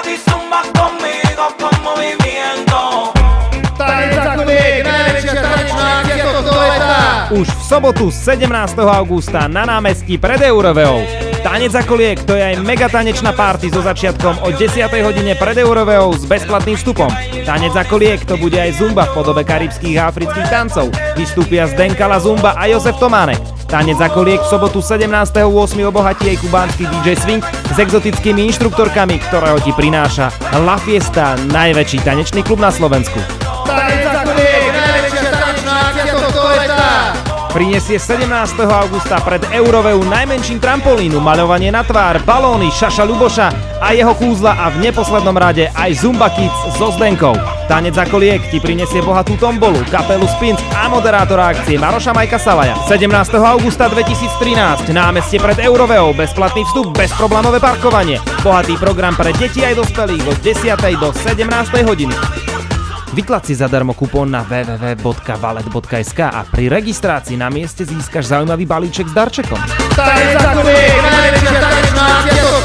y zumba conmigo con movimiento. Už v sobotu 17. augusta na námestí pred Euroveou. Tanec ako liek, to je aj mega tanečná party so začiatkom o 10. hodine pred Euroveou s bezplatným vstupom. Tanec ako liek, to bude aj zumba v podobe karibských a afrických tancov. Vystúpia Zdenka La Zumba a Jozef Tománek. Tanec ako liek v sobotu 17.8. obohatí aj kubánsky DJ Swing s exotickými inštruktorkami, ktorého ti prináša La Fiesta, najväčší tanečný klub na Slovensku. Tanec ako liek, najväčšia tanečná akcia tohto leta. Prinesie 17. augusta pred Euroveu najmenším trampolínu, maľovanie na tvár, balóny Šaša Ľuboša a jeho kúzla a v neposlednom rade aj Zumba Kids so Zdenkou. Tanec ako liek ti prinesie bohatú tombolu, kapelu Spins a moderátora akcie Maroša Majka Salaja. 17. augusta 2013 námestie pred Euroveou, bezplatný vstup, bezproblémové parkovanie. Bohatý program pre deti aj dospelých od 10. do 17. hodiny. Vytlač si zadarmo kupón na www.valet.sk a pri registrácii na mieste získaš zaujímavý balíček s darčekom. Tanec ako liek, najväčšia tanečná akcia tohto